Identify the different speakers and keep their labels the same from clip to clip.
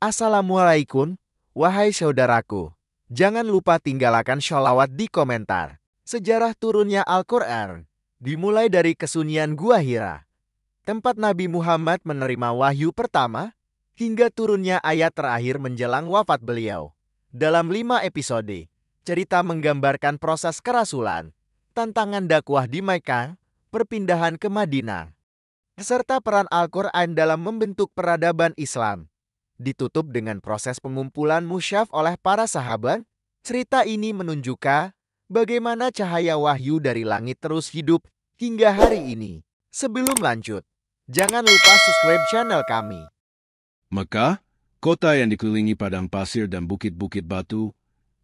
Speaker 1: Assalamualaikum, wahai saudaraku. Jangan lupa tinggalkan sholawat di komentar. Sejarah turunnya Al-Quran dimulai dari kesunyian Gua Hira, tempat Nabi Muhammad menerima wahyu pertama, hingga turunnya ayat terakhir menjelang wafat beliau. Dalam 5 episode, cerita menggambarkan proses kerasulan, tantangan dakwah di Mekah, perpindahan ke Madinah, serta peran Al-Quran dalam membentuk peradaban Islam. Ditutup dengan proses pengumpulan musyaf oleh para sahabat. Cerita ini menunjukkan bagaimana cahaya wahyu dari langit terus hidup hingga hari ini. Sebelum lanjut, jangan lupa subscribe channel kami.
Speaker 2: Mekah, kota yang dikelilingi padang pasir dan bukit-bukit batu,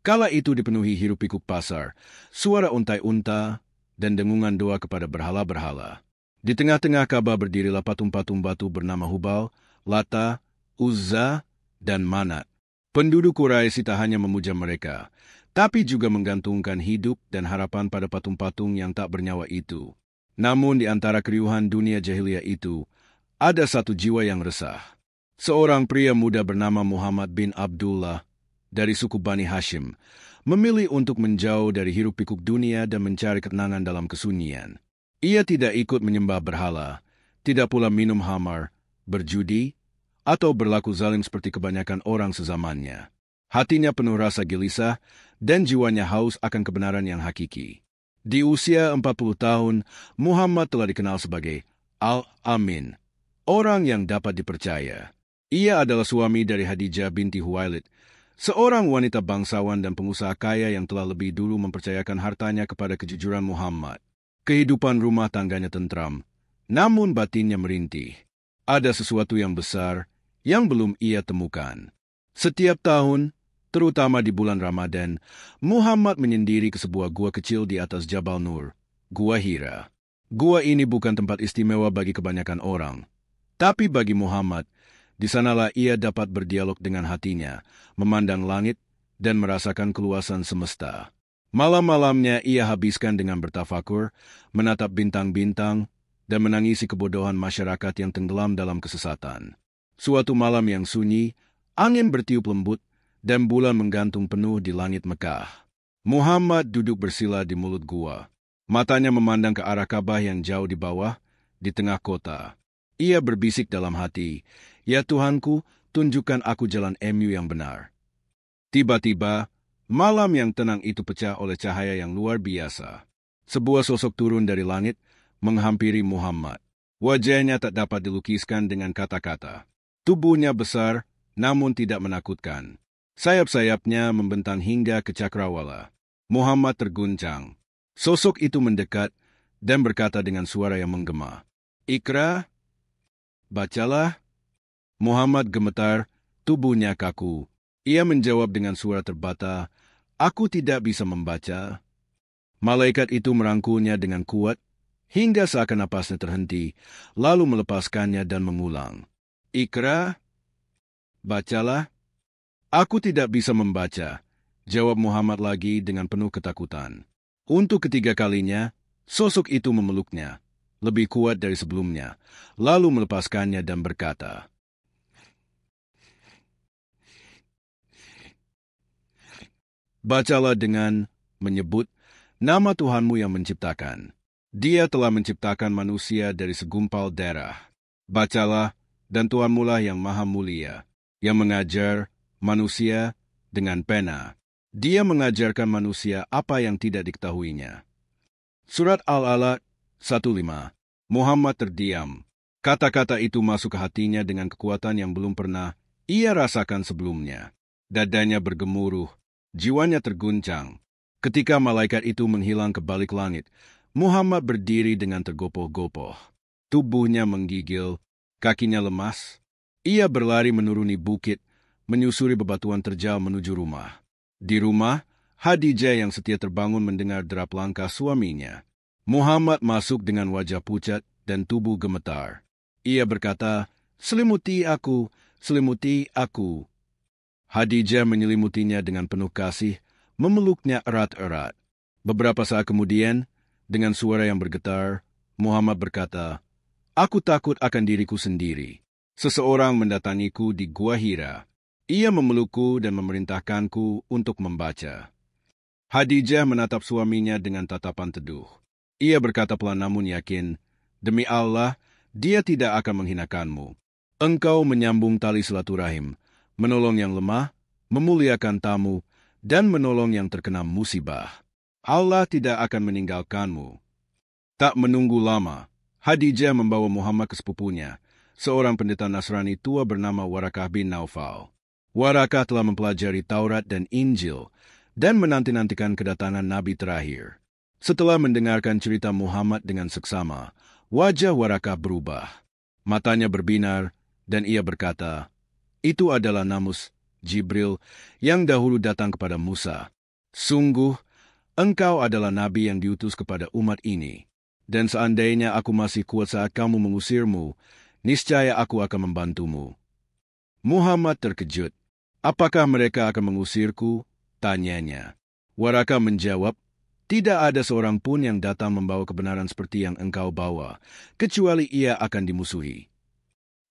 Speaker 2: kala itu dipenuhi hiruk-pikuk pasar, suara untai-unta, dan dengungan doa kepada berhala-berhala. Di tengah-tengah Ka'bah berdirilah patung-patung batu bernama Hubal, Lata, Uzza, dan Manat. Penduduk Quraisy tak hanya memuja mereka, tapi juga menggantungkan hidup dan harapan pada patung-patung yang tak bernyawa itu. Namun di antara keriuhan dunia jahiliyah itu, ada satu jiwa yang resah. Seorang pria muda bernama Muhammad bin Abdullah dari suku Bani Hashim memilih untuk menjauh dari hiruk-pikuk dunia dan mencari ketenangan dalam kesunyian. Ia tidak ikut menyembah berhala, tidak pula minum khamar, berjudi, atau berlaku zalim seperti kebanyakan orang sezamannya. Hatinya penuh rasa gelisah dan jiwanya haus akan kebenaran yang hakiki. Di usia 40 tahun, Muhammad telah dikenal sebagai Al-Amin, orang yang dapat dipercaya. Ia adalah suami dari Khadijah binti Huwailid, seorang wanita bangsawan dan pengusaha kaya yang telah lebih dulu mempercayakan hartanya kepada kejujuran Muhammad. Kehidupan rumah tangganya tentram, namun batinnya merintih. Ada sesuatu yang besar yang belum ia temukan. Setiap tahun, terutama di bulan Ramadan, Muhammad menyendiri ke sebuah gua kecil di atas Jabal Nur, Gua Hira. Gua ini bukan tempat istimewa bagi kebanyakan orang, tapi bagi Muhammad, di sanalah ia dapat berdialog dengan hatinya, memandang langit, dan merasakan keluasan semesta. Malam-malamnya ia habiskan dengan bertafakur, menatap bintang-bintang, dan menangisi kebodohan masyarakat yang tenggelam dalam kesesatan. Suatu malam yang sunyi, angin bertiup lembut, dan bulan menggantung penuh di langit Mekah. Muhammad duduk bersila di mulut gua. Matanya memandang ke arah Ka'bah yang jauh di bawah, di tengah kota. Ia berbisik dalam hati, "Ya Tuhanku, tunjukkan aku jalan MU yang benar." Tiba-tiba, malam yang tenang itu pecah oleh cahaya yang luar biasa. Sebuah sosok turun dari langit, menghampiri Muhammad. Wajahnya tak dapat dilukiskan dengan kata-kata. Tubuhnya besar, namun tidak menakutkan. Sayap-sayapnya membentang hingga ke cakrawala. Muhammad terguncang. Sosok itu mendekat dan berkata dengan suara yang menggema, "Iqra, bacalah." Muhammad gemetar, tubuhnya kaku. Ia menjawab dengan suara terbata, "Aku tidak bisa membaca." Malaikat itu merangkulnya dengan kuat, hingga seakan napasnya terhenti, lalu melepaskannya dan mengulang, "Iqra, bacalah." "Aku tidak bisa membaca," jawab Muhammad lagi dengan penuh ketakutan. Untuk ketiga kalinya, sosok itu memeluknya, lebih kuat dari sebelumnya, lalu melepaskannya dan berkata, "Bacalah dengan menyebut nama Tuhanmu yang menciptakan. Dia telah menciptakan manusia dari segumpal darah. Bacalah, dan Tuhanmu lah yang maha mulia, yang mengajar manusia dengan pena. Dia mengajarkan manusia apa yang tidak diketahuinya." Surat Al-Alaq 1:5. Muhammad terdiam. Kata-kata itu masuk ke hatinya dengan kekuatan yang belum pernah ia rasakan sebelumnya. Dadanya bergemuruh, jiwanya terguncang. Ketika malaikat itu menghilang ke balik langit, Muhammad berdiri dengan tergopoh-gopoh. Tubuhnya menggigil, kakinya lemas. Ia berlari menuruni bukit, menyusuri bebatuan terjal menuju rumah. Di rumah, Khadijah yang setia terbangun mendengar derap langkah suaminya. Muhammad masuk dengan wajah pucat dan tubuh gemetar. Ia berkata, "Selimuti aku, selimuti aku." Khadijah menyelimutinya dengan penuh kasih, memeluknya erat-erat. Beberapa saat kemudian, dengan suara yang bergetar, Muhammad berkata, "Aku takut akan diriku sendiri. Seseorang mendatangiku di Gua Hira. Ia memelukku dan memerintahkanku untuk membaca. Khadijah menatap suaminya dengan tatapan teduh. Ia berkata pelan namun yakin, "Demi Allah, dia tidak akan menghinakanmu. Engkau menyambung tali silaturahim, menolong yang lemah, memuliakan tamu, dan menolong yang terkena musibah. Allah tidak akan meninggalkanmu." Tak menunggu lama, Khadijah membawa Muhammad ke sepupunya, seorang pendeta Nasrani tua bernama Warakah bin Naufal. Warakah telah mempelajari Taurat dan Injil dan menanti-nantikan kedatangan Nabi terakhir. Setelah mendengarkan cerita Muhammad dengan seksama, wajah Warakah berubah. Matanya berbinar dan ia berkata, "Itu adalah Namus, Jibril, yang dahulu datang kepada Musa. Sungguh, engkau adalah Nabi yang diutus kepada umat ini. Dan seandainya aku masih kuat saat kamu mengusirmu, niscaya aku akan membantumu." Muhammad terkejut. "Apakah mereka akan mengusirku?" tanyanya. Warakah menjawab, "Tidak ada seorang pun yang datang membawa kebenaran seperti yang engkau bawa, kecuali ia akan dimusuhi."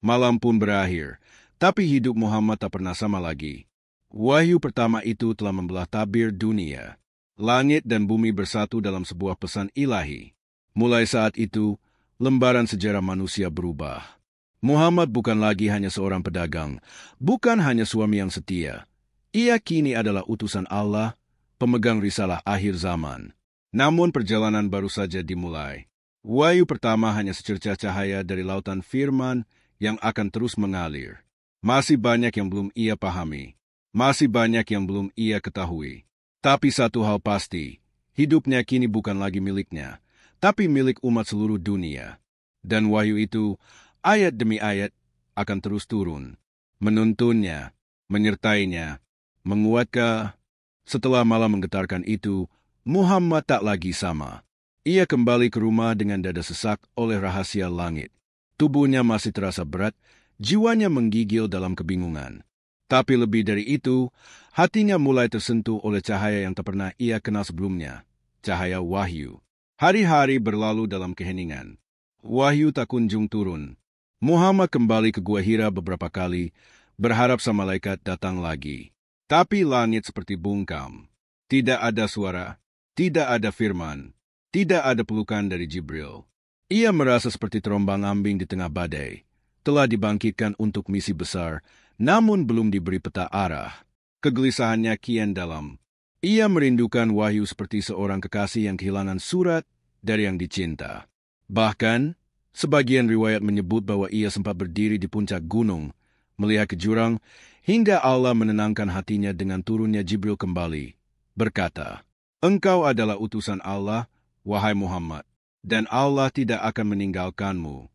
Speaker 2: Malam pun berakhir, tapi hidup Muhammad tak pernah sama lagi. Wahyu pertama itu telah membelah tabir dunia. Langit dan bumi bersatu dalam sebuah pesan ilahi. Mulai saat itu, lembaran sejarah manusia berubah. Muhammad bukan lagi hanya seorang pedagang, bukan hanya suami yang setia. Ia kini adalah utusan Allah, pemegang risalah akhir zaman. Namun perjalanan baru saja dimulai. Wahyu pertama hanya secercah cahaya dari lautan firman yang akan terus mengalir. Masih banyak yang belum ia pahami. Masih banyak yang belum ia ketahui. Tapi satu hal pasti, hidupnya kini bukan lagi miliknya, tapi milik umat seluruh dunia. Dan wahyu itu, ayat demi ayat, akan terus turun, menuntunnya, menyertainya, menguatkan. Setelah malam menggetarkan itu, Muhammad tak lagi sama. Ia kembali ke rumah dengan dada sesak oleh rahasia langit. Tubuhnya masih terasa berat, jiwanya menggigil dalam kebingungan. Tapi lebih dari itu, hatinya mulai tersentuh oleh cahaya yang tak pernah ia kenal sebelumnya, cahaya wahyu. Hari-hari berlalu dalam keheningan. Wahyu tak kunjung turun. Muhammad kembali ke Gua Hira beberapa kali, berharap sang malaikat datang lagi. Tapi langit seperti bungkam. Tidak ada suara, tidak ada firman, tidak ada pelukan dari Jibril. Ia merasa seperti terombang-ambing di tengah badai. Telah dibangkitkan untuk misi besar, namun belum diberi peta arah. Kegelisahannya kian dalam. Ia merindukan wahyu seperti seorang kekasih yang kehilangan surat dari yang dicinta. Bahkan, sebagian riwayat menyebut bahwa ia sempat berdiri di puncak gunung, melihat ke jurang, hingga Allah menenangkan hatinya dengan turunnya Jibril kembali, berkata, "Engkau adalah utusan Allah, wahai Muhammad, dan Allah tidak akan meninggalkanmu."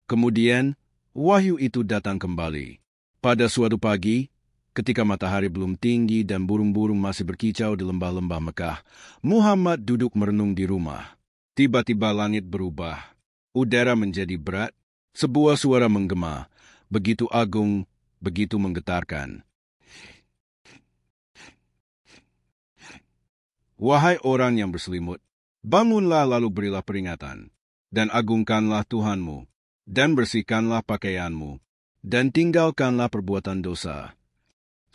Speaker 2: Kemudian, wahyu itu datang kembali. Pada suatu pagi, ketika matahari belum tinggi dan burung-burung masih berkicau di lembah-lembah Mekah, Muhammad duduk merenung di rumah. Tiba-tiba langit berubah. Udara menjadi berat, sebuah suara menggema, begitu agung, begitu menggetarkan. "Wahai orang yang berselimut, bangunlah lalu berilah peringatan, dan agungkanlah Tuhanmu, dan bersihkanlah pakaianmu, dan tinggalkanlah perbuatan dosa."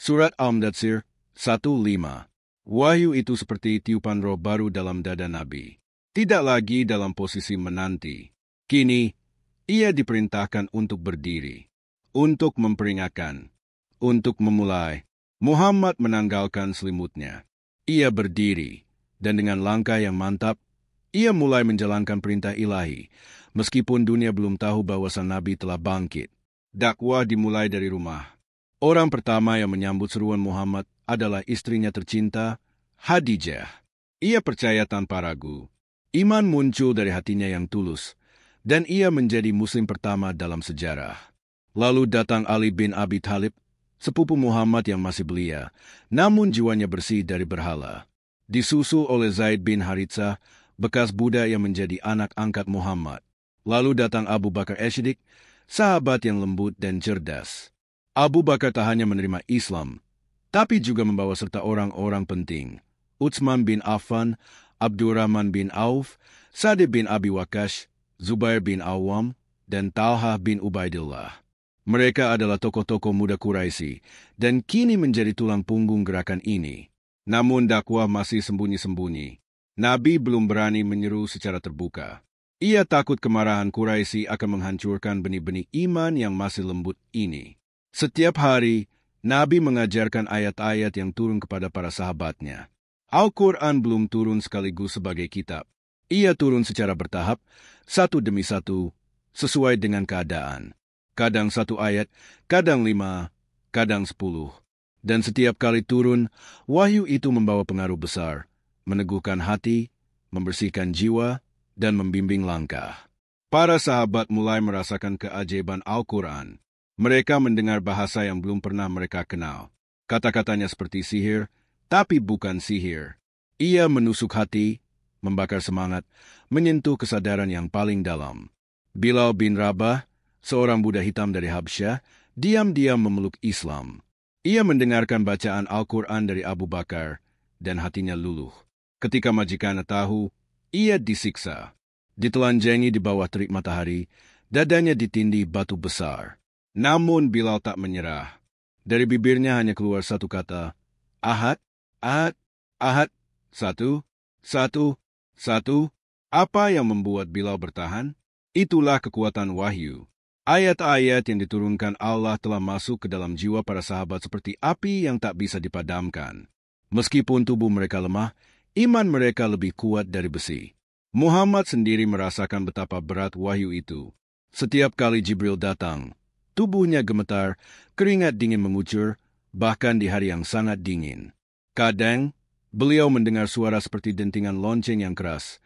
Speaker 2: Surat Al-Mudatsir 1:5. Wahyu itu seperti tiupan roh baru dalam dada Nabi. Tidak lagi dalam posisi menanti. Kini, ia diperintahkan untuk berdiri, untuk memperingatkan, untuk memulai. Muhammad menanggalkan selimutnya. Ia berdiri, dan dengan langkah yang mantap, ia mulai menjalankan perintah ilahi, meskipun dunia belum tahu bahwa sang Nabi telah bangkit. Dakwah dimulai dari rumah. Orang pertama yang menyambut seruan Muhammad adalah istrinya tercinta, Khadijah. Ia percaya tanpa ragu. Iman muncul dari hatinya yang tulus, dan ia menjadi muslim pertama dalam sejarah. Lalu datang Ali bin Abi Thalib, sepupu Muhammad yang masih belia, namun jiwanya bersih dari berhala. Disusul oleh Zaid bin Haritsah, bekas budak yang menjadi anak angkat Muhammad. Lalu datang Abu Bakar As-Siddiq, sahabat yang lembut dan cerdas. Abu Bakar tak hanya menerima Islam, tapi juga membawa serta orang-orang penting. Utsman bin Affan, Abdurrahman bin Auf, Sa'd bin Abi Waqqas, Zubair bin Awam, dan Talhah bin Ubaidillah. Mereka adalah tokoh-tokoh muda Quraisy dan kini menjadi tulang punggung gerakan ini. Namun dakwah masih sembunyi-sembunyi. Nabi belum berani menyeru secara terbuka. Ia takut kemarahan Quraisy akan menghancurkan benih-benih iman yang masih lembut ini. Setiap hari, Nabi mengajarkan ayat-ayat yang turun kepada para sahabatnya. Al-Quran belum turun sekaligus sebagai kitab. Ia turun secara bertahap, satu demi satu, sesuai dengan keadaan. Kadang 1 ayat, kadang 5, kadang 10. Dan setiap kali turun, wahyu itu membawa pengaruh besar, meneguhkan hati, membersihkan jiwa, dan membimbing langkah. Para sahabat mulai merasakan keajaiban Al-Quran. Mereka mendengar bahasa yang belum pernah mereka kenal. Kata-katanya seperti sihir, tapi bukan sihir. Ia menusuk hati, membakar semangat, menyentuh kesadaran yang paling dalam. Bilal bin Rabah, seorang Buddha hitam dari Habsyah, diam-diam memeluk Islam. Ia mendengarkan bacaan Al-Quran dari Abu Bakar, dan hatinya luluh. Ketika majikannya tahu, ia disiksa. Ditelanjangi di bawah terik matahari, dadanya ditindih batu besar. Namun Bilal tak menyerah. Dari bibirnya hanya keluar satu kata, Ahad, Ahad, Ahad, satu. Apa yang membuat Bilal bertahan? Itulah kekuatan wahyu. Ayat-ayat yang diturunkan Allah telah masuk ke dalam jiwa para sahabat seperti api yang tak bisa dipadamkan. Meskipun tubuh mereka lemah, iman mereka lebih kuat dari besi. Muhammad sendiri merasakan betapa berat wahyu itu. Setiap kali Jibril datang, tubuhnya gemetar, keringat dingin mengucur, bahkan di hari yang sangat dingin. Kadang, beliau mendengar suara seperti dentingan lonceng yang keras,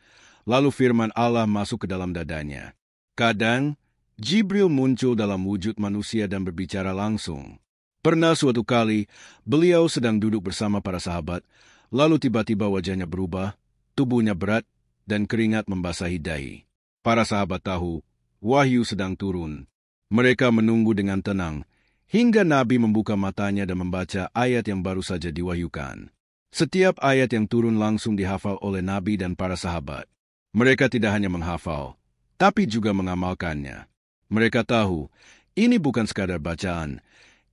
Speaker 2: lalu firman Allah masuk ke dalam dadanya. Kadang, Jibril muncul dalam wujud manusia dan berbicara langsung. Pernah suatu kali, beliau sedang duduk bersama para sahabat, lalu tiba-tiba wajahnya berubah, tubuhnya berat, dan keringat membasahi dahi. Para sahabat tahu, wahyu sedang turun. Mereka menunggu dengan tenang, hingga Nabi membuka matanya dan membaca ayat yang baru saja diwahyukan. Setiap ayat yang turun langsung dihafal oleh Nabi dan para sahabat. Mereka tidak hanya menghafal, tapi juga mengamalkannya. Mereka tahu, ini bukan sekadar bacaan,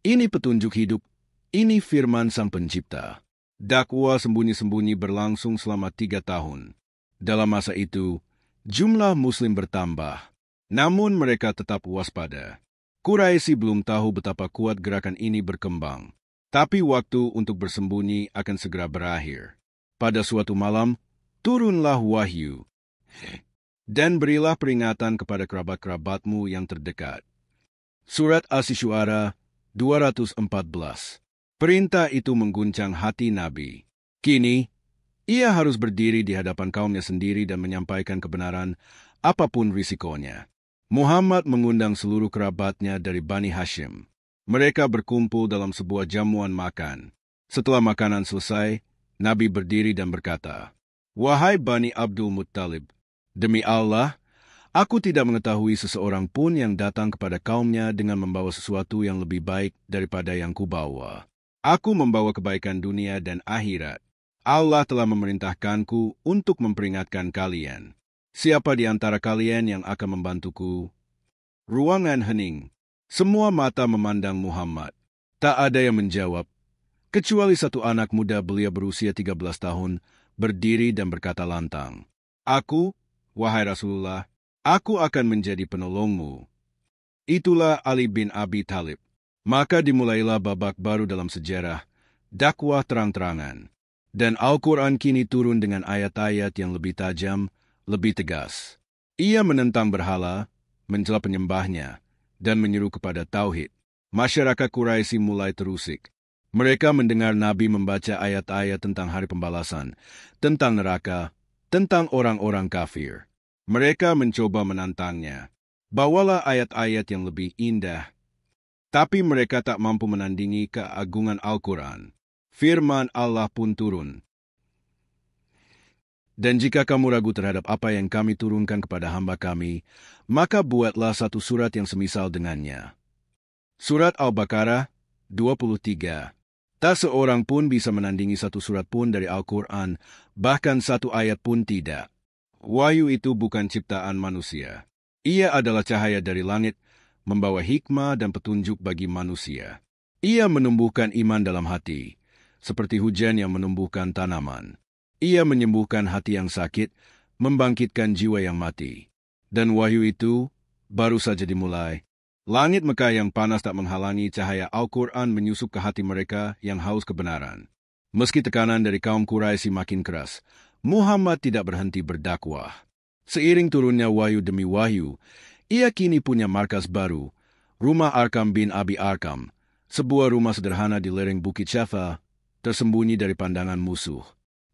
Speaker 2: ini petunjuk hidup, ini firman Sang Pencipta. Dakwah sembunyi-sembunyi berlangsung selama 3 tahun. Dalam masa itu, jumlah Muslim bertambah, namun mereka tetap waspada. Quraisy belum tahu betapa kuat gerakan ini berkembang, tapi waktu untuk bersembunyi akan segera berakhir. Pada suatu malam, turunlah wahyu. Dan berilah peringatan kepada kerabat-kerabatmu yang terdekat. Surat Asy-Syu'ara 214. Perintah itu mengguncang hati Nabi. Kini, ia harus berdiri di hadapan kaumnya sendiri dan menyampaikan kebenaran, apapun risikonya. Muhammad mengundang seluruh kerabatnya dari Bani Hashim. Mereka berkumpul dalam sebuah jamuan makan. Setelah makanan selesai, Nabi berdiri dan berkata, Wahai Bani Abdul Muttalib, demi Allah, aku tidak mengetahui seseorang pun yang datang kepada kaumnya dengan membawa sesuatu yang lebih baik daripada yang kubawa. Aku membawa kebaikan dunia dan akhirat. Allah telah memerintahkanku untuk memperingatkan kalian. Siapa di antara kalian yang akan membantuku? Ruangan hening. Semua mata memandang Muhammad. Tak ada yang menjawab, kecuali satu anak muda belia berusia 13 tahun, berdiri dan berkata lantang, Aku, wahai Rasulullah, aku akan menjadi penolongmu. Itulah Ali bin Abi Thalib. Maka dimulailah babak baru dalam sejarah, dakwah terang-terangan. Dan Al-Quran kini turun dengan ayat-ayat yang lebih tajam, lebih tegas. Ia menentang berhala, mencela penyembahnya, dan menyeru kepada tauhid. Masyarakat Quraisy mulai terusik. Mereka mendengar Nabi membaca ayat-ayat tentang hari pembalasan, tentang neraka, tentang orang-orang kafir. Mereka mencoba menantangnya. Bawalah ayat-ayat yang lebih indah. Tapi mereka tak mampu menandingi keagungan Al-Quran. Firman Allah pun turun. Dan jika kamu ragu terhadap apa yang kami turunkan kepada hamba kami, maka buatlah satu surat yang semisal dengannya. Surat Al-Baqarah 23. Tak seorang pun bisa menandingi satu surat pun dari Al-Quran, bahkan satu ayat pun tidak. Wahyu itu bukan ciptaan manusia. Ia adalah cahaya dari langit, membawa hikmah dan petunjuk bagi manusia. Ia menumbuhkan iman dalam hati, seperti hujan yang menumbuhkan tanaman. Ia menyembuhkan hati yang sakit, membangkitkan jiwa yang mati. Dan wahyu itu baru saja dimulai. Langit Mekah yang panas tak menghalangi cahaya Al-Quran menyusup ke hati mereka yang haus kebenaran. Meski tekanan dari kaum Quraisy makin keras, Muhammad tidak berhenti berdakwah. Seiring turunnya wahyu demi wahyu, ia kini punya markas baru, Rumah Arkam bin Abi Arkam, sebuah rumah sederhana di lereng Bukit Syafa, tersembunyi dari pandangan musuh.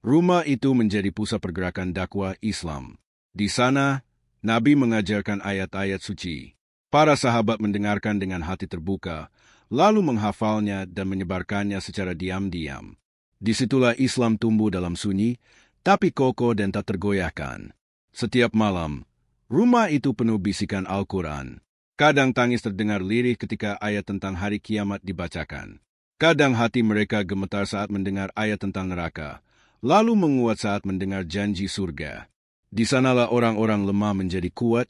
Speaker 2: Rumah itu menjadi pusat pergerakan dakwah Islam. Di sana, Nabi mengajarkan ayat-ayat suci. Para sahabat mendengarkan dengan hati terbuka, lalu menghafalnya dan menyebarkannya secara diam-diam. Disitulah Islam tumbuh dalam sunyi, tapi kokoh dan tak tergoyahkan. Setiap malam, rumah itu penuh bisikan Al-Quran. Kadang tangis terdengar lirih ketika ayat tentang hari kiamat dibacakan. Kadang hati mereka gemetar saat mendengar ayat tentang neraka, lalu menguat saat mendengar janji surga. Di sanalah orang-orang lemah menjadi kuat,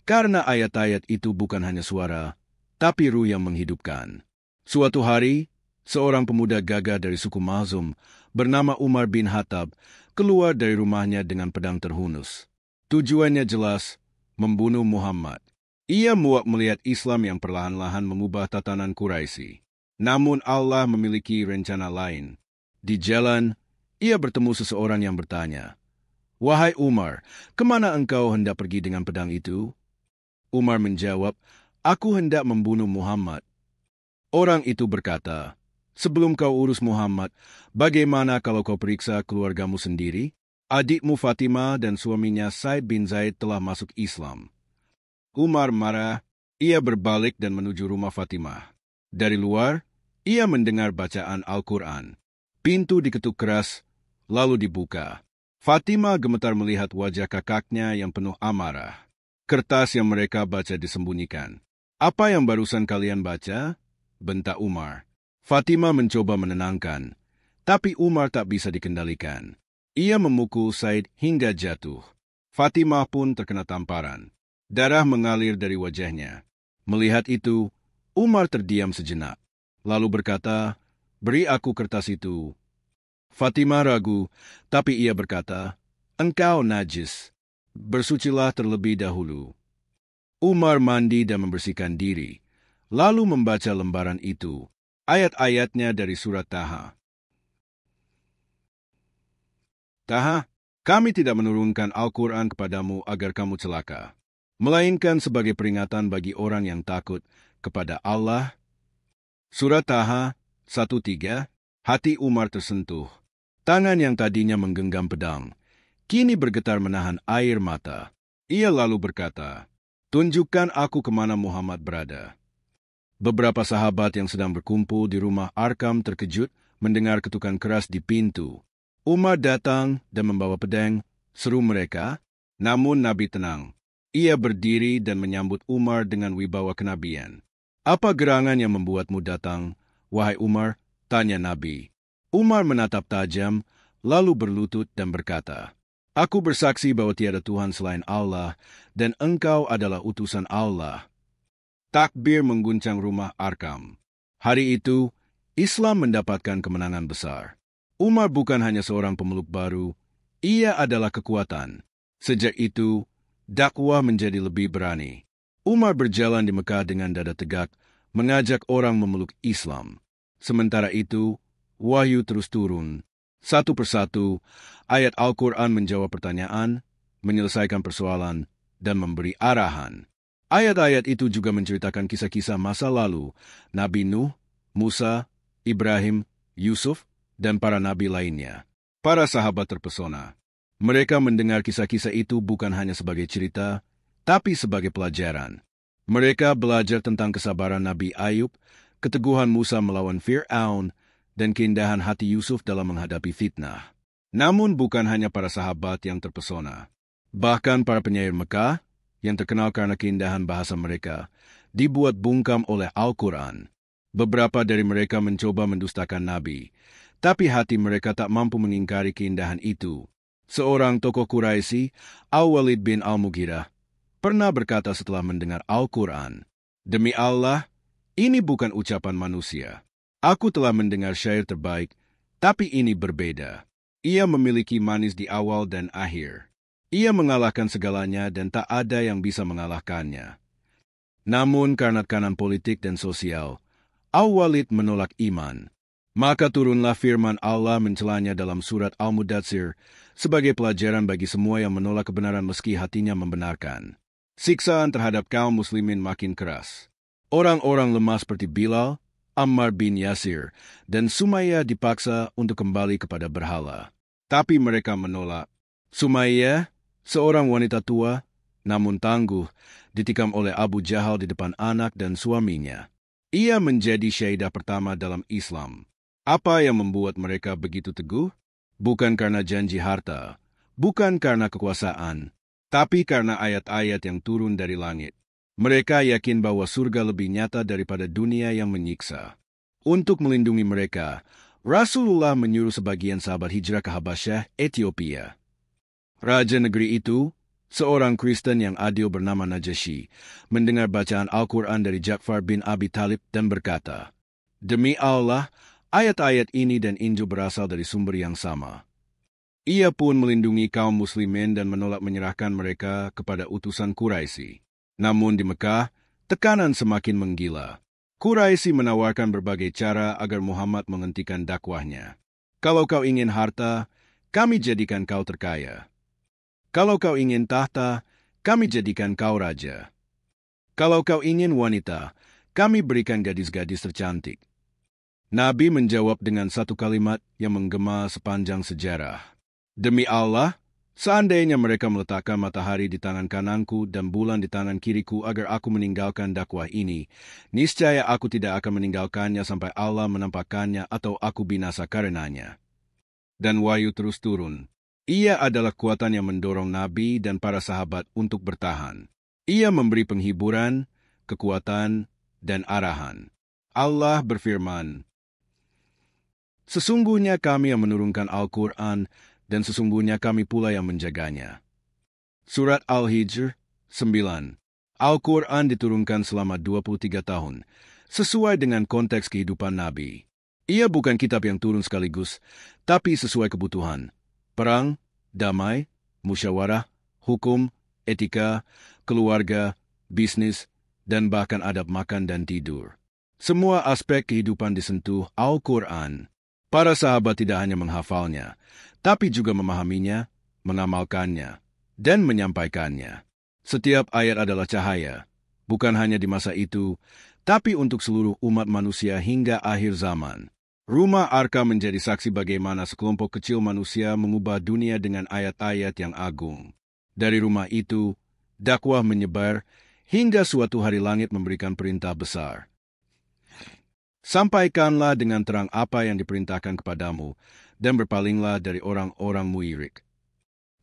Speaker 2: karena ayat-ayat itu bukan hanya suara, tapi ruh yang menghidupkan. Suatu hari, seorang pemuda gagah dari suku Makhzum bernama Umar bin Khattab keluar dari rumahnya dengan pedang terhunus. Tujuannya jelas, membunuh Muhammad. Ia muak melihat Islam yang perlahan-lahan mengubah tatanan Quraisy. Namun Allah memiliki rencana lain. Di jalan, ia bertemu seseorang yang bertanya, "Wahai Umar, kemana engkau hendak pergi dengan pedang itu?" Umar menjawab, "Aku hendak membunuh Muhammad." Orang itu berkata, "Sebelum kau urus Muhammad, bagaimana kalau kau periksa keluargamu sendiri? Adikmu Fatimah dan suaminya Said bin Zaid telah masuk Islam." Umar marah, ia berbalik dan menuju rumah Fatimah. Dari luar, ia mendengar bacaan Al-Quran. Pintu diketuk keras, lalu dibuka. Fatimah gemetar melihat wajah kakaknya yang penuh amarah. Kertas yang mereka baca disembunyikan. "Apa yang barusan kalian baca?" bentak Umar. Fatimah mencoba menenangkan, tapi Umar tak bisa dikendalikan. Ia memukul Said hingga jatuh. Fatimah pun terkena tamparan. Darah mengalir dari wajahnya. Melihat itu, Umar terdiam sejenak, lalu berkata, "Beri aku kertas itu." Fatimah ragu, tapi ia berkata, "Engkau najis. Bersucilah terlebih dahulu." Umar mandi dan membersihkan diri, lalu membaca lembaran itu. Ayat-ayatnya dari surat Taha. "Taha, kami tidak menurunkan Al-Quran kepadamu agar kamu celaka, melainkan sebagai peringatan bagi orang yang takut kepada Allah." Surat Taha 1:3. Hati Umar tersentuh. Tangan yang tadinya menggenggam pedang kini bergetar menahan air mata. Ia lalu berkata, "Tunjukkan aku kemana Muhammad berada." Beberapa sahabat yang sedang berkumpul di rumah Arkam terkejut mendengar ketukan keras di pintu. Umar datang dan membawa pedang, seru mereka. Namun Nabi tenang. Ia berdiri dan menyambut Umar dengan wibawa kenabian. "Apa gerangan yang membuatmu datang, wahai Umar?" tanya Nabi. Umar menatap tajam, lalu berlutut dan berkata, "Aku bersaksi bahwa tiada Tuhan selain Allah, dan engkau adalah utusan Allah." Takbir mengguncang rumah Arkam. Hari itu, Islam mendapatkan kemenangan besar. Umar bukan hanya seorang pemeluk baru, ia adalah kekuatan. Sejak itu, dakwah menjadi lebih berani. Umar berjalan di Mekah dengan dada tegak, mengajak orang memeluk Islam. Sementara itu, wahyu terus turun. Satu persatu, ayat Al-Quran menjawab pertanyaan, menyelesaikan persoalan, dan memberi arahan. Ayat-ayat itu juga menceritakan kisah-kisah masa lalu, Nabi Nuh, Musa, Ibrahim, Yusuf, dan para nabi lainnya. Para sahabat terpesona. Mereka mendengar kisah-kisah itu bukan hanya sebagai cerita, tapi sebagai pelajaran. Mereka belajar tentang kesabaran Nabi Ayub, keteguhan Musa melawan Fir'aun, dan keindahan hati Yusuf dalam menghadapi fitnah. Namun bukan hanya para sahabat yang terpesona. Bahkan para penyair Mekah, yang terkenal karena keindahan bahasa mereka, dibuat bungkam oleh Al-Quran. Beberapa dari mereka mencoba mendustakan Nabi, tapi hati mereka tak mampu mengingkari keindahan itu. Seorang tokoh Quraisy, Al-Walid bin Al-Mughirah, pernah berkata setelah mendengar Al-Quran, Demi Allah, ini bukan ucapan manusia. Aku telah mendengar syair terbaik, tapi ini berbeda. Ia memiliki manis di awal dan akhir. Ia mengalahkan segalanya dan tak ada yang bisa mengalahkannya. Namun karena tekanan politik dan sosial, Al-Walid menolak iman. Maka turunlah firman Allah mencelanya dalam surat Al-Mudatsir sebagai pelajaran bagi semua yang menolak kebenaran meski hatinya membenarkan. Siksaan terhadap kaum muslimin makin keras. Orang-orang lemah seperti Bilal, Ammar bin Yasir, dan Sumayyah dipaksa untuk kembali kepada berhala. Tapi mereka menolak. Sumayyah, seorang wanita tua, namun tangguh, ditikam oleh Abu Jahal di depan anak dan suaminya. Ia menjadi syahidah pertama dalam Islam. Apa yang membuat mereka begitu teguh? Bukan karena janji harta, bukan karena kekuasaan, tapi karena ayat-ayat yang turun dari langit. Mereka yakin bahwa surga lebih nyata daripada dunia yang menyiksa. Untuk melindungi mereka, Rasulullah menyuruh sebagian sahabat hijrah ke Habasyah, Ethiopia. Raja negeri itu, seorang Kristen yang adil bernama Najasyi, mendengar bacaan Al-Quran dari Ja'far bin Abi Talib dan berkata, "Demi Allah, ayat-ayat ini dan Injil berasal dari sumber yang sama." Ia pun melindungi kaum muslimin dan menolak menyerahkan mereka kepada utusan Quraisy. Namun di Mekah, tekanan semakin menggila. Quraisy menawarkan berbagai cara agar Muhammad menghentikan dakwahnya. Kalau kau ingin harta, kami jadikan kau terkaya. Kalau kau ingin tahta, kami jadikan kau raja. Kalau kau ingin wanita, kami berikan gadis-gadis tercantik. Nabi menjawab dengan satu kalimat yang menggema sepanjang sejarah. "Demi Allah, seandainya mereka meletakkan matahari di tangan kananku dan bulan di tangan kiriku agar aku meninggalkan dakwah ini, niscaya aku tidak akan meninggalkannya sampai Allah menampakkannya atau aku binasa karenanya." Dan wahyu terus turun. Ia adalah kekuatan yang mendorong Nabi dan para sahabat untuk bertahan. Ia memberi penghiburan, kekuatan, dan arahan. Allah berfirman, "Sesungguhnya kami yang menurunkan Al-Quran, dan sesungguhnya kami pula yang menjaganya." Surat Al-Hijr 9. Al-Quran diturunkan selama 23 tahun, sesuai dengan konteks kehidupan Nabi. Ia bukan kitab yang turun sekaligus, tapi sesuai kebutuhan. Perang, damai, musyawarah, hukum, etika, keluarga, bisnis, dan bahkan adab makan dan tidur. Semua aspek kehidupan disentuh Al-Quran. Para sahabat tidak hanya menghafalnya, tapi juga memahaminya, mengamalkannya, dan menyampaikannya. Setiap ayat adalah cahaya, bukan hanya di masa itu, tapi untuk seluruh umat manusia hingga akhir zaman. Rumah Arka menjadi saksi bagaimana sekelompok kecil manusia mengubah dunia dengan ayat-ayat yang agung. Dari rumah itu, dakwah menyebar, hingga suatu hari langit memberikan perintah besar. "Sampaikanlah dengan terang apa yang diperintahkan kepadamu, dan berpalinglah dari orang-orang muirik."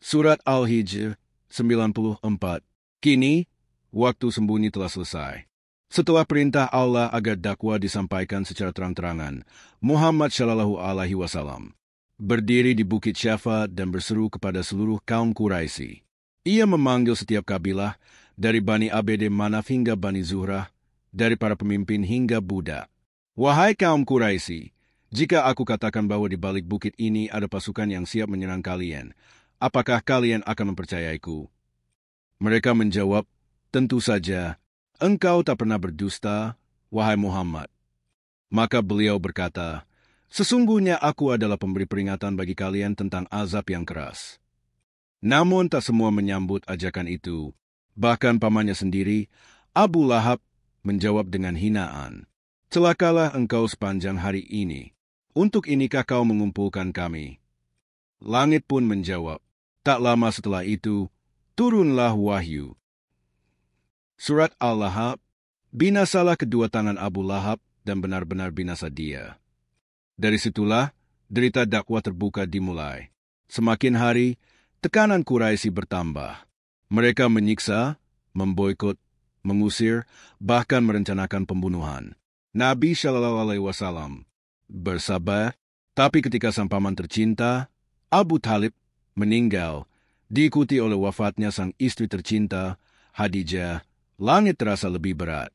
Speaker 2: Surat Al-Hijr 94. Kini, waktu sembunyi telah selesai. Setelah perintah Allah agar dakwah disampaikan secara terang-terangan, Muhammad SAW berdiri di Bukit Syafa dan berseru kepada seluruh kaum Quraisy. Ia memanggil setiap kabilah, dari Bani Abd Manaf hingga Bani Zuhrah, dari para pemimpin hingga budak. "Wahai kaum Quraisy, jika aku katakan bahwa di balik bukit ini ada pasukan yang siap menyerang kalian, apakah kalian akan mempercayaiku?" Mereka menjawab, "Tentu saja, engkau tak pernah berdusta, wahai Muhammad." Maka beliau berkata, "Sesungguhnya aku adalah pemberi peringatan bagi kalian tentang azab yang keras." Namun tak semua menyambut ajakan itu. Bahkan pamannya sendiri, Abu Lahab, menjawab dengan hinaan, "Celakalah engkau sepanjang hari ini. Untuk inikah kau mengumpulkan kami?" Langit pun menjawab. Tak lama setelah itu, turunlah wahyu. Surat Al-Lahab, binasalah kedua tangan Abu Lahab dan benar-benar binasa dia. Dari situlah, derita dakwah terbuka dimulai. Semakin hari, tekanan Quraisy bertambah. Mereka menyiksa, memboikot, mengusir, bahkan merencanakan pembunuhan. Nabi SAW bersabar, tapi ketika sang paman tercinta, Abu Talib, meninggal, diikuti oleh wafatnya sang istri tercinta, Khadijah, langit terasa lebih berat.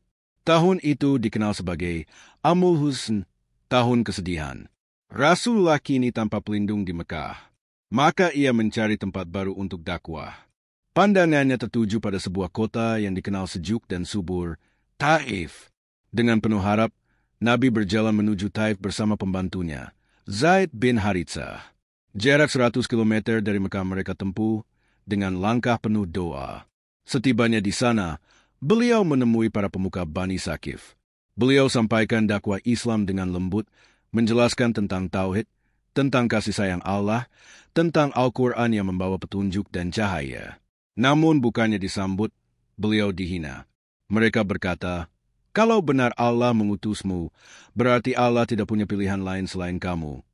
Speaker 2: Tahun itu dikenal sebagai Amul Huzn, tahun kesedihan. Rasulullah kini tanpa pelindung di Mekah. Maka ia mencari tempat baru untuk dakwah. Pandangannya tertuju pada sebuah kota yang dikenal sejuk dan subur, Taif. Dengan penuh harap, Nabi berjalan menuju Taif bersama pembantunya, Zaid bin Haritsah. Jarak 100 km dari Mekah mereka tempuh dengan langkah penuh doa. Setibanya di sana, beliau menemui para pemuka Bani Sakif. Beliau sampaikan dakwah Islam dengan lembut, menjelaskan tentang tauhid, tentang kasih sayang Allah, tentang Al-Quran yang membawa petunjuk dan cahaya. Namun bukannya disambut, beliau dihina. Mereka berkata, "Kalau benar Allah mengutusmu, berarti Allah tidak punya pilihan lain selain kamu."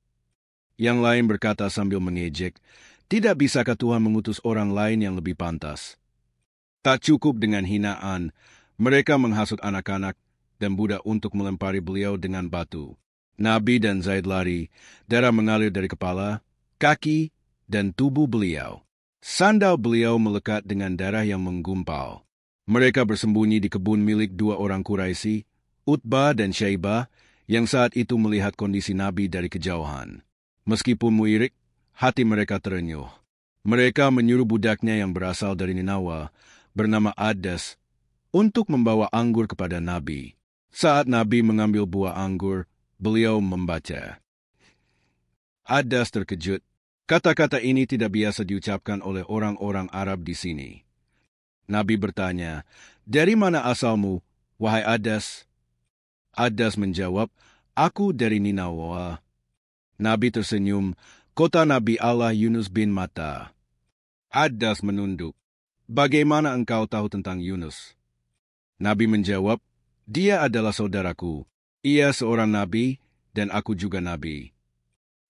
Speaker 2: Yang lain berkata sambil mengejek, "Tidak bisakah Tuhan mengutus orang lain yang lebih pantas?" Tak cukup dengan hinaan, mereka menghasut anak-anak dan budak untuk melempari beliau dengan batu. Nabi dan Zaid lari, darah mengalir dari kepala, kaki, dan tubuh beliau. Sandal beliau melekat dengan darah yang menggumpal. Mereka bersembunyi di kebun milik dua orang Quraisy, Utbah dan Syaibah, yang saat itu melihat kondisi Nabi dari kejauhan. Meskipun muirik, hati mereka terenyuh. Mereka menyuruh budaknya yang berasal dari Ninawa, bernama Adas, untuk membawa anggur kepada Nabi. Saat Nabi mengambil buah anggur, beliau membaca. Adas terkejut. Kata-kata ini tidak biasa diucapkan oleh orang-orang Arab di sini. Nabi bertanya, "Dari mana asalmu, wahai Adas?" Adas menjawab, "Aku dari Ninawa." Nabi tersenyum, "Kota Nabi Allah Yunus bin Matta." Adas menunduk, "Bagaimana engkau tahu tentang Yunus?" Nabi menjawab, "Dia adalah saudaraku. Ia seorang nabi, dan aku juga nabi."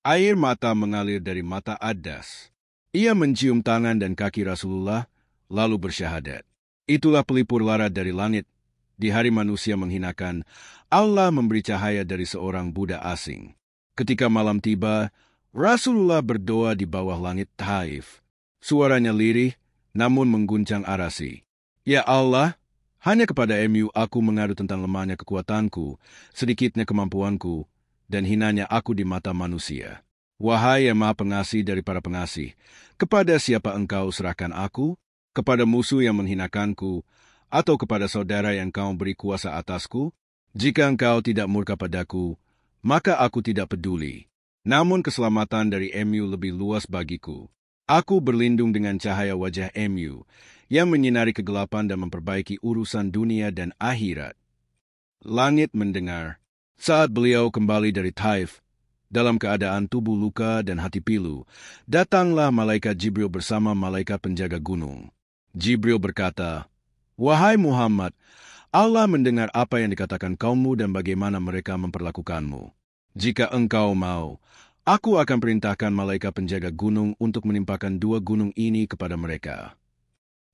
Speaker 2: Air mata mengalir dari mata Adas. Ia mencium tangan dan kaki Rasulullah, lalu bersyahadat. Itulah pelipur lara dari langit. Di hari manusia menghinakan, Allah memberi cahaya dari seorang budak asing. Ketika malam tiba, Rasulullah berdoa di bawah langit Taif. Suaranya lirih, namun mengguncang arasi. "Ya Allah, hanya kepada MU aku mengadu tentang lemahnya kekuatanku, sedikitnya kemampuanku, dan hinanya aku di mata manusia. Wahai yang maha pengasih dari para pengasih, kepada siapa engkau serahkan aku? Kepada musuh yang menghinakanku, atau kepada saudara yang kau beri kuasa atasku? Jika engkau tidak murka padaku, maka aku tidak peduli. Namun keselamatan dari MU lebih luas bagiku. Aku berlindung dengan cahaya wajah MU, yang menyinari kegelapan dan memperbaiki urusan dunia dan akhirat." Langit mendengar. Saat beliau kembali dari Taif, dalam keadaan tubuh luka dan hati pilu, datanglah malaikat Jibril bersama malaikat penjaga gunung. Jibril berkata, "Wahai Muhammad, Allah mendengar apa yang dikatakan kaummu dan bagaimana mereka memperlakukanmu. Jika engkau mau, aku akan perintahkan malaikat penjaga gunung untuk menimpakan dua gunung ini kepada mereka."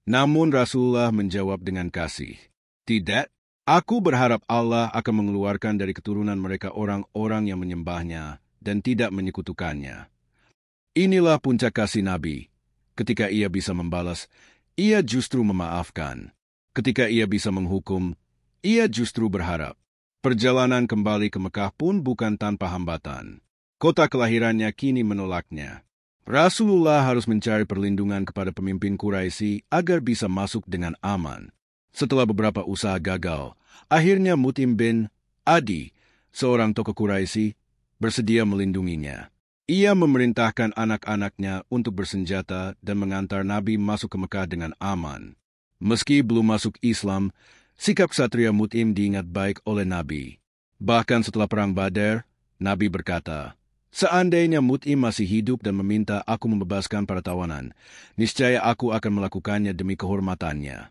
Speaker 2: Namun Rasulullah menjawab dengan kasih, "Tidak, aku berharap Allah akan mengeluarkan dari keturunan mereka orang-orang yang menyembahnya dan tidak menyekutukannya." Inilah puncak kasih Nabi. Ketika ia bisa membalas, ia justru memaafkan. Ketika ia bisa menghukum, ia justru berharap. Perjalanan kembali ke Mekah pun bukan tanpa hambatan. Kota kelahirannya kini menolaknya. Rasulullah harus mencari perlindungan kepada pemimpin Quraisy agar bisa masuk dengan aman. Setelah beberapa usaha gagal, akhirnya Mut'im bin Adi, seorang tokoh Quraisy, bersedia melindunginya. Ia memerintahkan anak-anaknya untuk bersenjata dan mengantar Nabi masuk ke Mekah dengan aman. Meski belum masuk Islam, sikap ksatria Mut'im diingat baik oleh Nabi. Bahkan setelah Perang Badar, Nabi berkata, "Seandainya Mut'im masih hidup dan meminta aku membebaskan para tawanan, niscaya aku akan melakukannya demi kehormatannya."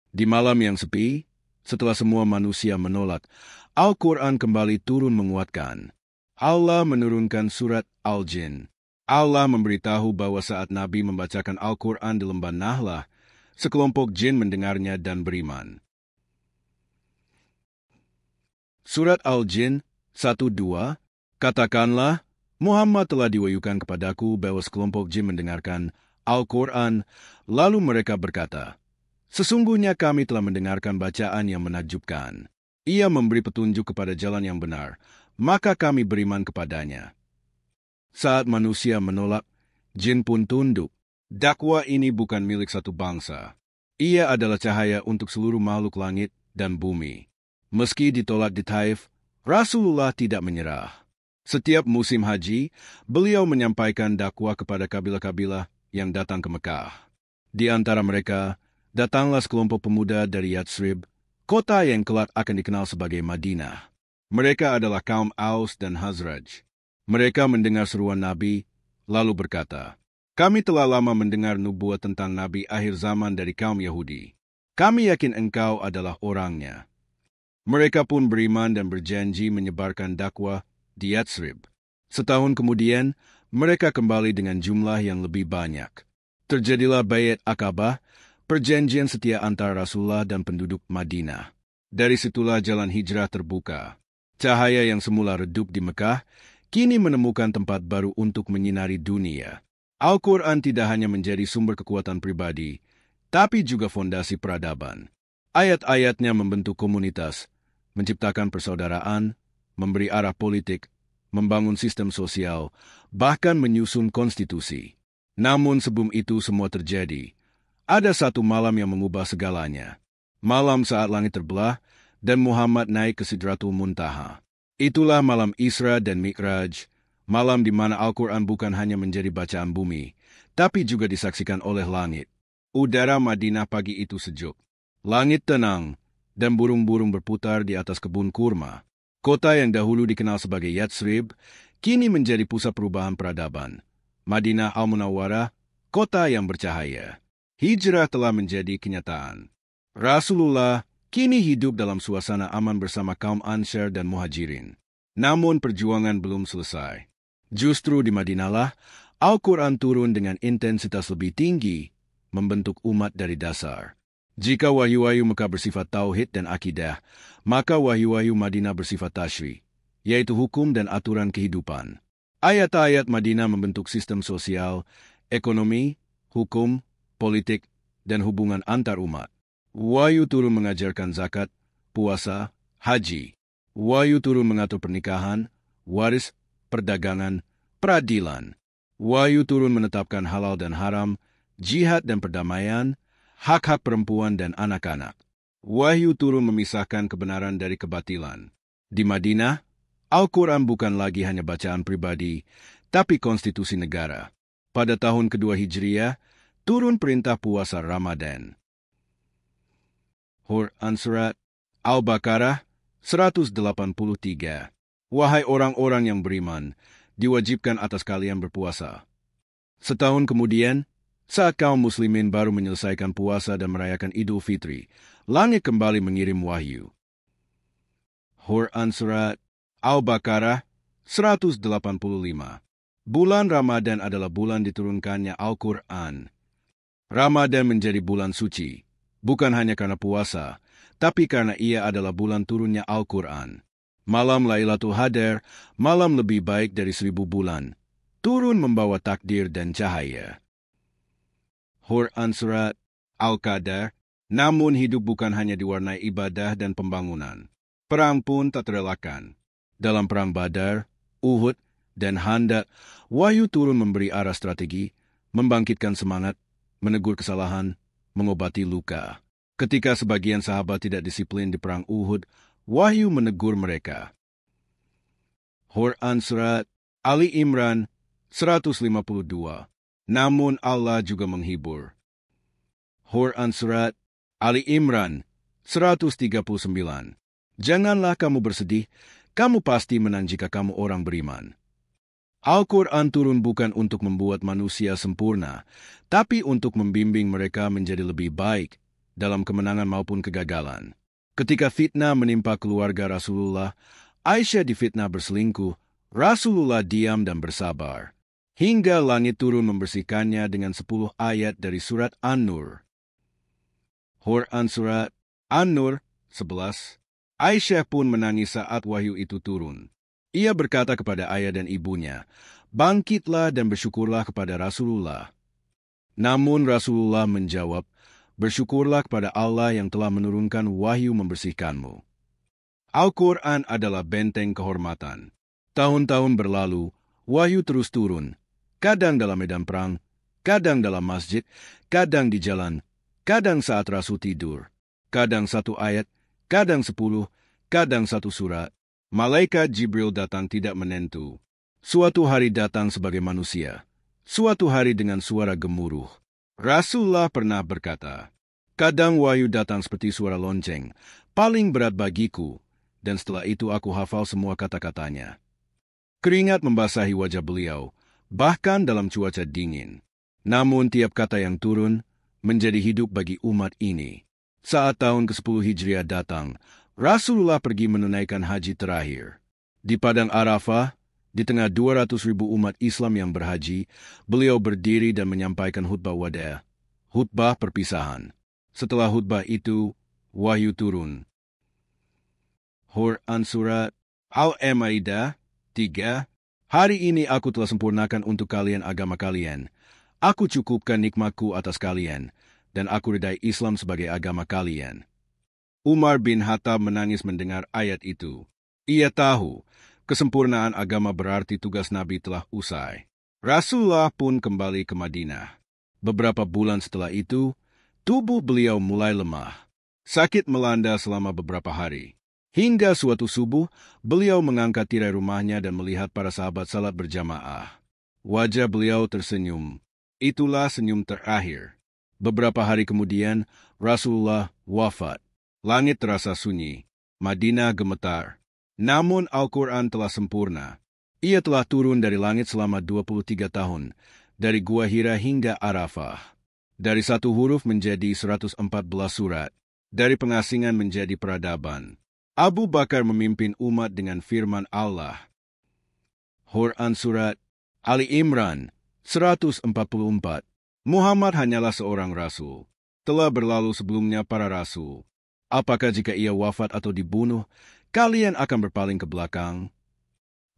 Speaker 2: Di malam yang sepi, setelah semua manusia menolak, Al-Quran kembali turun menguatkan. Allah menurunkan surat Al-Jin. Allah memberitahu bahwa saat Nabi membacakan Al-Quran di lembah Nahlah, sekelompok jin mendengarnya dan beriman. Surat Al-Jin 1-2, "Katakanlah, Muhammad telah diwahyukan kepadaku bahwa sekelompok jin mendengarkan Al-Quran, lalu mereka berkata, 'Sesungguhnya kami telah mendengarkan bacaan yang menakjubkan.' Ia memberi petunjuk kepada jalan yang benar, maka kami beriman kepadanya. Saat manusia menolak, jin pun tunduk. Dakwah ini bukan milik satu bangsa. Ia adalah cahaya untuk seluruh makhluk langit dan bumi. Meski ditolak di Taif, Rasulullah tidak menyerah. Setiap musim haji, beliau menyampaikan dakwah kepada kabilah-kabilah yang datang ke Mekah. Di antara mereka, datanglah sekelompok pemuda dari Yatsrib, kota yang kelak akan dikenal sebagai Madinah. Mereka adalah kaum Aus dan Hazraj. Mereka mendengar seruan Nabi, lalu berkata, "Kami telah lama mendengar nubuat tentang Nabi akhir zaman dari kaum Yahudi. Kami yakin engkau adalah orangnya." Mereka pun beriman dan berjanji menyebarkan dakwah di Yatsrib. Setahun kemudian, mereka kembali dengan jumlah yang lebih banyak. Terjadilah Baiat Aqabah, perjanjian setia antara Rasulullah dan penduduk Madinah. Dari situlah jalan hijrah terbuka. Cahaya yang semula redup di Mekah, kini menemukan tempat baru untuk menyinari dunia. Al-Quran tidak hanya menjadi sumber kekuatan pribadi, tapi juga fondasi peradaban. Ayat-ayatnya membentuk komunitas, menciptakan persaudaraan, memberi arah politik, membangun sistem sosial, bahkan menyusun konstitusi. Namun sebelum itu semua terjadi, ada satu malam yang mengubah segalanya. Malam saat langit terbelah dan Muhammad naik ke Sidratul Muntaha. Itulah malam Isra dan Mi'raj, malam di mana Al-Quran bukan hanya menjadi bacaan bumi, tapi juga disaksikan oleh langit. Udara Madinah pagi itu sejuk. Langit tenang, dan burung-burung berputar di atas kebun kurma. Kota yang dahulu dikenal sebagai Yatsrib, kini menjadi pusat perubahan peradaban. Madinah Al-Munawwarah, kota yang bercahaya. Hijrah telah menjadi kenyataan. Rasulullah kini hidup dalam suasana aman bersama kaum Ansar dan Muhajirin. Namun perjuangan belum selesai. Justru di Madinahlah, Al-Quran turun dengan intensitas lebih tinggi, membentuk umat dari dasar. Jika wahyu-wahyu Mekah bersifat tauhid dan akidah, maka wahyu-wahyu Madinah bersifat tasyri, yaitu hukum dan aturan kehidupan. Ayat-ayat Madinah membentuk sistem sosial, ekonomi, hukum, politik, dan hubungan antar umat. Wahyu turun mengajarkan zakat, puasa, haji. Wahyu turun mengatur pernikahan, waris, perdagangan, peradilan. Wahyu turun menetapkan halal dan haram, jihad dan perdamaian, hak-hak perempuan dan anak-anak. Wahyu turun memisahkan kebenaran dari kebatilan. Di Madinah, Al-Quran bukan lagi hanya bacaan pribadi, tapi konstitusi negara. Pada tahun kedua Hijriah, turun perintah puasa Ramadan. Quran Surat Al-Baqarah 183. Wahai orang-orang yang beriman, diwajibkan atas kalian berpuasa. Setahun kemudian, saat kaum muslimin baru menyelesaikan puasa dan merayakan Idul Fitri, langit kembali mengirim wahyu. Quran Surat Al-Baqarah 185. Bulan Ramadan adalah bulan diturunkannya Al-Quran. Ramadan menjadi bulan suci, bukan hanya karena puasa, tapi karena ia adalah bulan turunnya Al-Quran. Malam Lailatul Qadar, malam lebih baik dari 1000 bulan, turun membawa takdir dan cahaya. Quran Surat Al-Qadar, namun hidup bukan hanya diwarnai ibadah dan pembangunan. Perang pun tak terelakkan. Dalam perang Badar, Uhud, dan Handak, wahyu turun memberi arah strategi, membangkitkan semangat, menegur kesalahan, mengobati luka. Ketika sebagian sahabat tidak disiplin di perang Uhud, wahyu menegur mereka. Quran Surat Ali Imran 152. Namun Allah juga menghibur. Quran Surat Ali Imran 139. Janganlah kamu bersedih, kamu pasti menang jika kamu orang beriman. Al-Quran turun bukan untuk membuat manusia sempurna, tapi untuk membimbing mereka menjadi lebih baik dalam kemenangan maupun kegagalan. Ketika fitnah menimpa keluarga Rasulullah, Aisyah difitnah berselingkuh, Rasulullah diam dan bersabar. Hingga langit turun membersihkannya dengan 10 ayat dari surat An-Nur. Quran Surat An-Nur 11. Aisyah pun menangis saat wahyu itu turun. Ia berkata kepada ayah dan ibunya, "Bangkitlah dan bersyukurlah kepada Rasulullah." Namun Rasulullah menjawab, "Bersyukurlah kepada Allah yang telah menurunkan wahyu membersihkanmu." Al-Quran adalah benteng kehormatan. Tahun-tahun berlalu, wahyu terus turun. Kadang dalam medan perang, kadang dalam masjid, kadang di jalan, kadang saat Rasul tidur. Kadang 1 ayat, kadang 10, kadang 1 surat. Malaikat Jibril datang tidak menentu. Suatu hari datang sebagai manusia. Suatu hari dengan suara gemuruh. Rasulullah pernah berkata, "Kadang wahyu datang seperti suara lonceng, paling berat bagiku, dan setelah itu aku hafal semua kata-katanya." Keringat membasahi wajah beliau, bahkan dalam cuaca dingin. Namun tiap kata yang turun menjadi hidup bagi umat ini. Saat tahun ke-10 Hijriah datang, Rasulullah pergi menunaikan haji terakhir. Di Padang Arafah, di tengah 200.000 umat Islam yang berhaji, beliau berdiri dan menyampaikan khutbah wada', khutbah perpisahan. Setelah khutbah itu, wahyu turun. Quran Surat Al-Maidah 3. Hari ini aku telah sempurnakan untuk kalian agama kalian. Aku cukupkan nikmatku atas kalian, dan aku ridai Islam sebagai agama kalian. Umar bin Khattab menangis mendengar ayat itu. Ia tahu, kesempurnaan agama berarti tugas Nabi telah usai. Rasulullah pun kembali ke Madinah. Beberapa bulan setelah itu, tubuh beliau mulai lemah. Sakit melanda selama beberapa hari. Hingga suatu subuh, beliau mengangkat tirai rumahnya dan melihat para sahabat salat berjamaah. Wajah beliau tersenyum. Itulah senyum terakhir. Beberapa hari kemudian, Rasulullah wafat. Langit terasa sunyi. Madinah gemetar. Namun Al-Quran telah sempurna. Ia telah turun dari langit selama 23 tahun, dari Gua Hira hingga Arafah. Dari 1 huruf menjadi 114 surat. Dari pengasingan menjadi peradaban. Abu Bakar memimpin umat dengan firman Allah. Quran Surat Ali Imran 144. Muhammad hanyalah seorang rasul. Telah berlalu sebelumnya para rasul. Apakah jika ia wafat atau dibunuh, kalian akan berpaling ke belakang?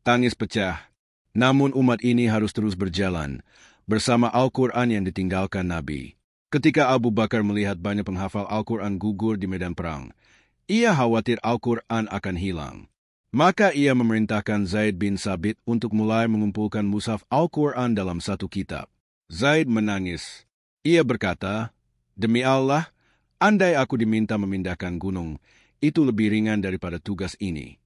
Speaker 2: Tangis pecah. Namun umat ini harus terus berjalan, bersama Al-Quran yang ditinggalkan Nabi. Ketika Abu Bakar melihat banyak penghafal Al-Quran gugur di medan perang, ia khawatir Al-Quran akan hilang. Maka ia memerintahkan Zaid bin Sabit untuk mulai mengumpulkan mushaf Al-Quran dalam 1 kitab. Zaid menangis. Ia berkata, "Demi Allah, andai aku diminta memindahkan gunung, itu lebih ringan daripada tugas ini."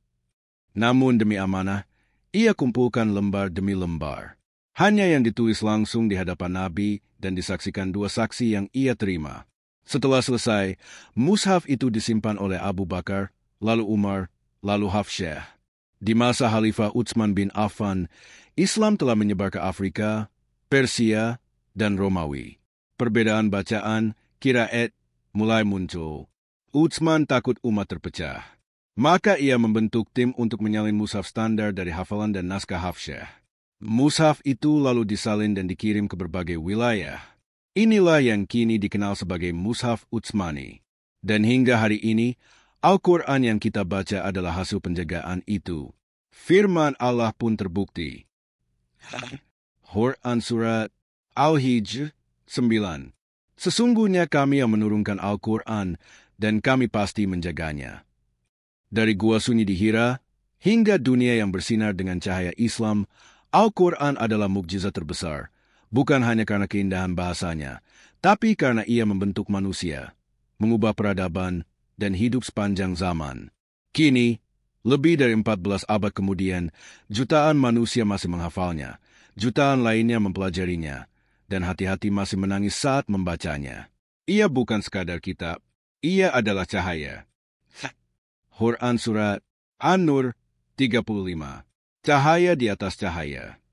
Speaker 2: Namun demi amanah, ia kumpulkan lembar demi lembar. Hanya yang ditulis langsung di hadapan Nabi dan disaksikan 2 saksi yang ia terima. Setelah selesai, mushaf itu disimpan oleh Abu Bakar, lalu Umar, lalu Hafsyah. Di masa Khalifah Utsman bin Affan, Islam telah menyebar ke Afrika, Persia, dan Romawi. Perbedaan bacaan, qiraat, mulai muncul. Utsman takut umat terpecah. Maka ia membentuk tim untuk menyalin mushaf standar dari hafalan dan naskah Hafsyah. Mushaf itu lalu disalin dan dikirim ke berbagai wilayah. Inilah yang kini dikenal sebagai Mushaf Utsmani. Dan hingga hari ini, Al-Quran yang kita baca adalah hasil penjagaan itu. Firman Allah pun terbukti. Quran Surat Al-Hijr 9. Sesungguhnya kami yang menurunkan Al-Quran dan kami pasti menjaganya. Dari gua sunyi di Hira, hingga dunia yang bersinar dengan cahaya Islam, Al-Quran adalah mukjizat terbesar. Bukan hanya karena keindahan bahasanya, tapi karena ia membentuk manusia, mengubah peradaban, dan hidup sepanjang zaman. Kini, lebih dari 14 abad kemudian, jutaan manusia masih menghafalnya, jutaan lainnya mempelajarinya, dan hati-hati masih menangis saat membacanya. Ia bukan sekadar kitab, ia adalah cahaya. Quran Surat An-Nur 35. Cahaya di atas cahaya.